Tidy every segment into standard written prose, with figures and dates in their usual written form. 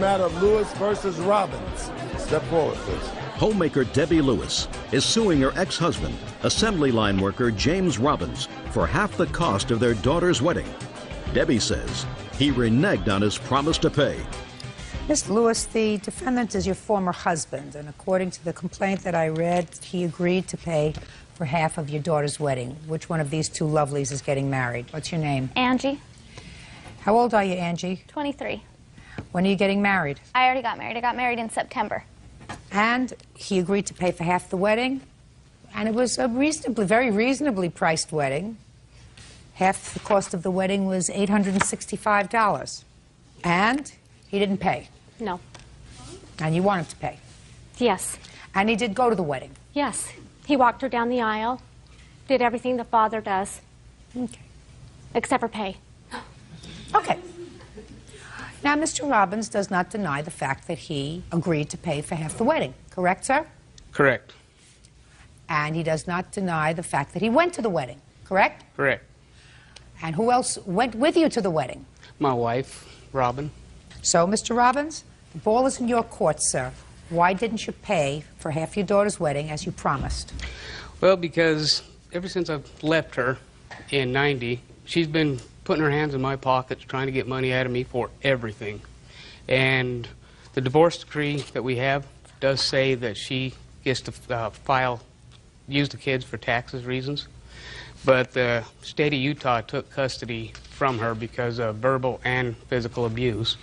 matter of Lewis versus Robbins. Step forward, please. Homemaker Debbie Lewis is suing her ex-husband, assembly line worker James Robbins, for half the cost of their daughter's wedding. Debbie says he reneged on his promise to pay. Ms. Lewis, the defendant is your former husband, and according to the complaint that I read, he agreed to pay for half of your daughter's wedding. Which one of these two lovelies is getting married? What's your name? Angie. How old are you, Angie? 23. When are you getting married? I already got married. I got married in September. And he agreed to pay for half the wedding, and it was a very reasonably priced wedding. Half the cost of the wedding was $865. And he didn't pay. No. And you want him to pay. Yes. And he did go to the wedding. Yes. He walked her down the aisle, did everything the father does. Okay. Except for pay. Okay. Now, Mr. Robbins does not deny the fact that he agreed to pay for half the wedding. Correct, sir? Correct. And he does not deny the fact that he went to the wedding. Correct? Correct. And who else went with you to the wedding? My wife, Robin. So, Mr. Robbins, the ball is in your court, sir. Why didn't you pay for half your daughter's wedding as you promised? Well, because ever since I've left her in '90, she's been putting her hands in my pockets trying to get money out of me for everything. And the divorce decree that we have does say that she gets to use the kids for taxes reasons. But the state of Utah took custody from her because of verbal and physical abuse.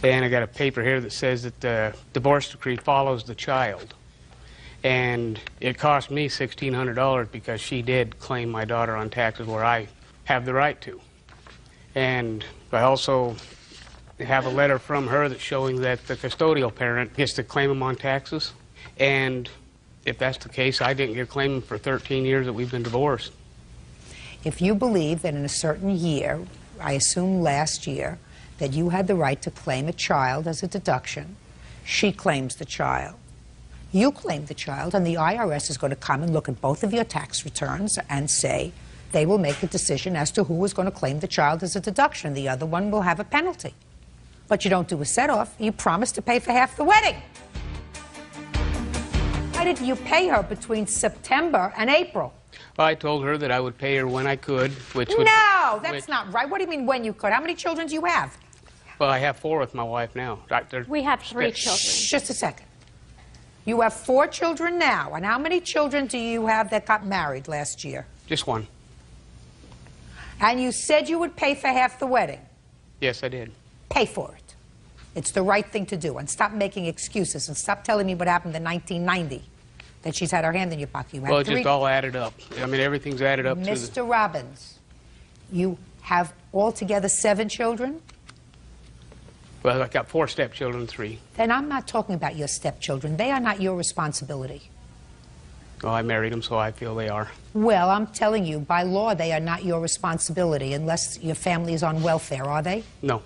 And I got a paper here that says that the divorce decree follows the child. And it cost me $1,600 because she did claim my daughter on taxes where I have the right to. And I also have a letter from her that's showing that the custodial parent gets to claim them on taxes. And if that's the case, I didn't get to claim them for 13 years that we've been divorced. If you believe that in a certain year, I assume last year, that you had the right to claim a child as a deduction, she claims the child. You claim the child, and the IRS is going to come and look at both of your tax returns and say they will make a decision as to who is going to claim the child as a deduction. The other one will have a penalty. But you don't do a set-off. You promise to pay for half the wedding. Why didn't you pay her between September and April? Well, I told her that I would pay her when I could, which would... No, that's not right. What do you mean when you could? How many children do you have? Well, I have 4 with my wife now. We have 3 children. Just a second. You have 4 children now, and how many children do you have that got married last year? Just 1. And you said you would pay for half the wedding. Yes, I did. Pay for it. It's the right thing to do. And stop making excuses, and stop telling me what happened in 1990, that she's had her hand in your pocket. You well, it just all added up. I mean, everything's added up. Mr. Robbins, you have altogether 7 children? Well, I've got 4 stepchildren, 3. Then I'm not talking about your stepchildren. They are not your responsibility. Well, I married them, so I feel they are. Well, I'm telling you, by law, they are not your responsibility unless your family is on welfare, are they? No.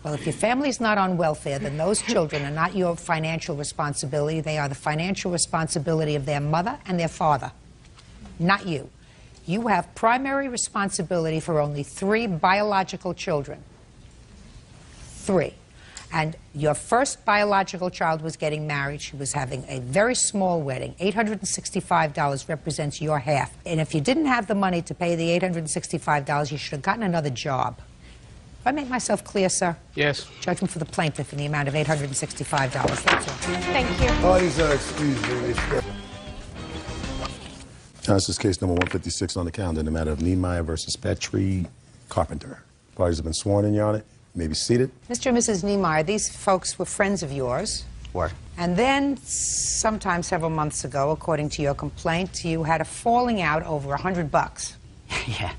Well, if your family's not on welfare, then those children are not your financial responsibility. They are the financial responsibility of their mother and their father, not you. You have primary responsibility for only 3 biological children. 3. And your first biological child was getting married. She was having a very small wedding. $865 represents your half. And if you didn't have the money to pay the $865, you should have gotten another job. If I make myself clear, sir? Yes. Judgment for the plaintiff in the amount of $865. That's all. Thank you. Parties are excused. This is case number 156 on the calendar in the matter of Niemeyer versus Petrie Carpenter. Parties have been sworn in, Your Honor. You may be seated. Mr. and Mrs. Niemeyer, these folks were friends of yours. Were. And then, sometime several months ago, according to your complaint, you had a falling out over $100. Yeah.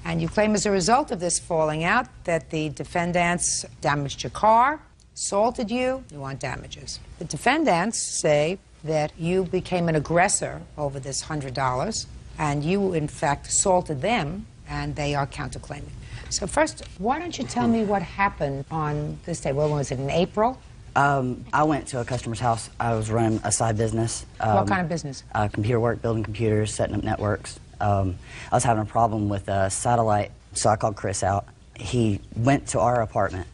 And you claim as a result of this falling out that the defendants damaged your car, assaulted you, you want damages. The defendants say that you became an aggressor over this $100, and you, in fact, assaulted them, and they are counterclaiming. So first, why don't you tell me what happened on this day? When was it, in April? I went to a customer's house. I was running a side business. What kind of business? Computer work, building computers, setting up networks. I was having a problem with a satellite, so I called Chris out. He went to our apartment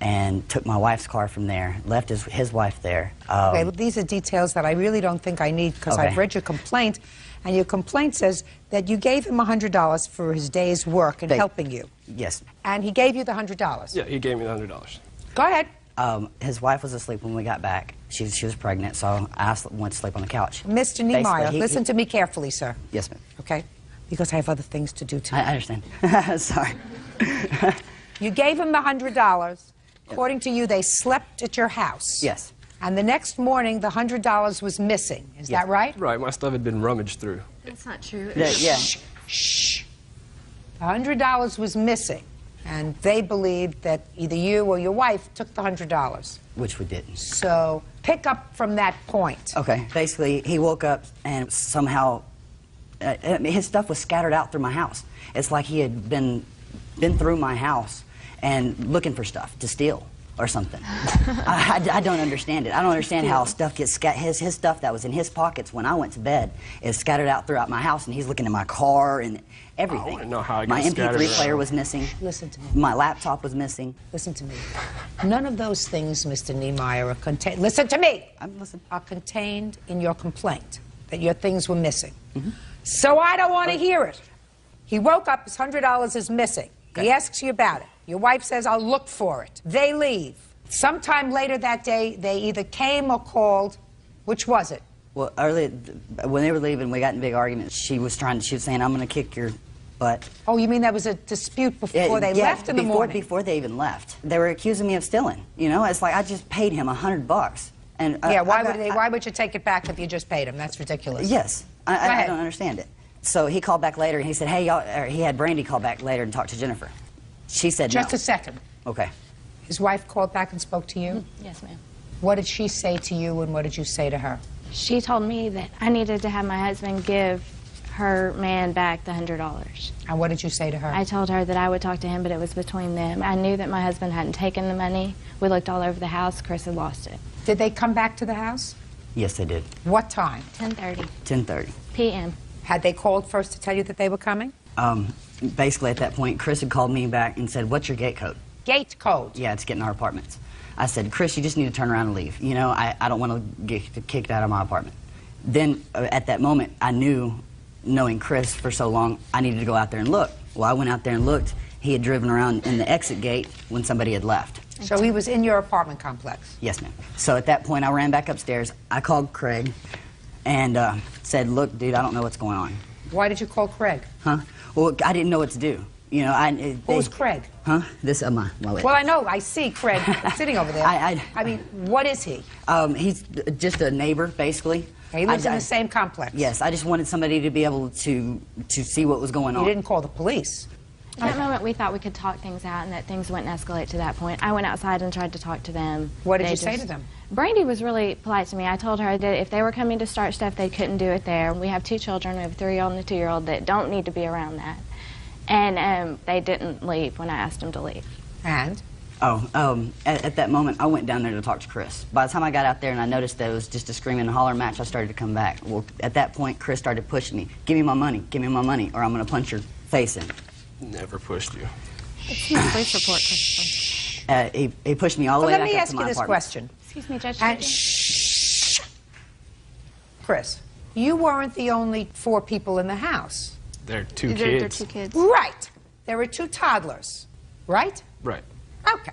and took my wife's car from there, left his wife there. Okay, these are details that I really don't think I need because Okay. I've read your complaint, and your complaint says that you gave him $100 for his day's work in helping you. Yes. And he gave you the $100. Yeah, he gave me the $100. Go ahead. His wife was asleep when we got back. She was pregnant, so I went to sleep on the couch. Mr. Basically, Niemeyer, listen to me carefully, sir. Yes, ma'am. Okay? Because I have other things to do tonight. I understand. Sorry. You gave him the $100. According to you, they slept at your house. Yes. And the next morning, the $100 was missing. Is that right? Right, my stuff had been rummaged through. That's not true. Yeah. Shh. The $100 was missing. And they believed that either you or your wife took the $100. Which we didn't. So pick up from that point. Okay. Basically, he woke up and somehow his stuff was scattered out through my house. It's like he had been through my house and looking for stuff to steal or something. I don't understand it. I don't understand how stuff gets his stuff that was in his pockets when I went to bed is scattered out throughout my house, and he's looking in my car and everything. I wanna know how it my got scattered MP3 player around. was missing. Listen to me. My laptop was missing. Listen to me. None of those things, Mr. Niemeyer, are contained. Listen to me. I'm listening. Are contained in your complaint that your things were missing. So I don't want to hear it. He woke up, his $100 is missing. He asks you about it. Your wife says, I'll look for it. They leave. Sometime later that day, they either came or called. Which was it? Well, early when they were leaving, we got in big arguments. She was saying, I'm going to kick your butt. Oh, you mean there was a dispute before they Yeah, left in the morning? Before they even left. They were accusing me of stealing. You know, it's like I just paid him $100. And Yeah, why would you take it back if you just paid him? That's ridiculous. Yes, Go I ahead. don't understand it. So he called back later and he said, hey, y'all, or he had Brandy call back later and talk to Jennifer. She said Just no. a second. Okay. His wife called back and spoke to you? Yes, ma'am. What did she say to you and what did you say to her? She told me that I needed to have my husband give her man back the $100. And what did you say to her? I told her that I would talk to him, but it was between them. I knew that my husband hadn't taken the money. We looked all over the house. Chris had lost it. Did they come back to the house? Yes, they did. What time? 10:30 10:30. p.m. Had they called first to tell you that they were coming? Basically, at that point, Chris had called me back and said, what's your gate code? Gate code. Yeah, it's getting our apartments. I said, Chris, you just need to turn around and leave. You know, I don't want to get kicked out of my apartment. Then, at that moment, I knew, knowing Chris for so long, I needed to go out there and look. Well, I went out there and looked. He had driven around in the exit gate when somebody had left. So he was in your apartment complex? Yes, ma'am. So at that point, I ran back upstairs. I called Craig and said, look, dude, I don't know what's going on. Why did you call Craig? Huh? Well, I didn't know what to do. You know, Who's Craig? Huh? This, my witness. Well, I know. I see Craig sitting over there. I mean, what is he? He's just a neighbor, basically. He lives in the same complex. Yes, I just wanted somebody to be able to see what was going on. You didn't call the police. At that moment, we thought we could talk things out and that things wouldn't escalate to that point. I went outside and tried to talk to them. What did They you say to them? Brandy was really polite to me. I told her that if they were coming to start stuff, they couldn't do it there. We have 2 children. We have a 3-year-old and a 2-year-old that don't need to be around that. And they didn't leave when I asked them to leave. And? At that moment, I went down there to talk to Chris. By the time I got out there and I noticed that it was just a screaming and holler match, I started to come back. Well, at that point, Chris started pushing me. Give me my money, or I'm going to punch your face in. Never pushed you. Excuse me, police report, Christopher. He pushed me all the Well, way let back me up ask to you my this apartment. question. Excuse me, Judge. And Judy. shh. Chris, you weren't the only 4 people in the house. They're 2 They're kids. 2 kids. Right. There were 2 toddlers, right? Right. Okay.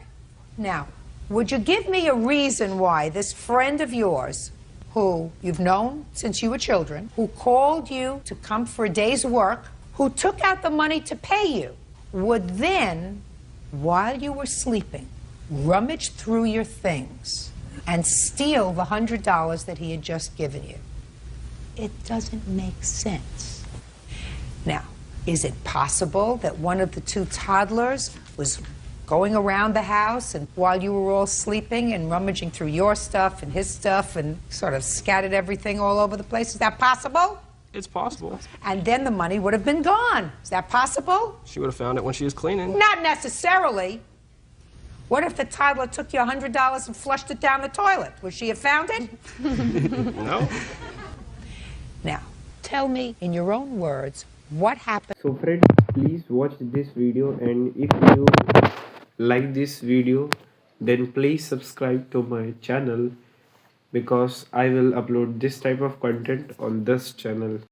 Now, would you give me a reason why this friend of yours, who you've known since you were children, who called you to come for a day's work, who took out the money to pay you, would then, while you were sleeping, rummage through your things and steal the $100 that he had just given you? It doesn't make sense. Now, is it possible that one of the 2 toddlers was going around the house and while you were all sleeping and rummaging through your stuff and his stuff and sort of scattered everything all over the place? Is that possible? It's possible. And then the money would have been gone. Is that possible? She would have found it when she was cleaning. Not necessarily. What if the toddler took your $100 and flushed it down the toilet? Would she have found it? No. Now, tell me in your own words what happened. So friends, please watch this video, and if you like this video, then please subscribe to my channel because I will upload this type of content on this channel.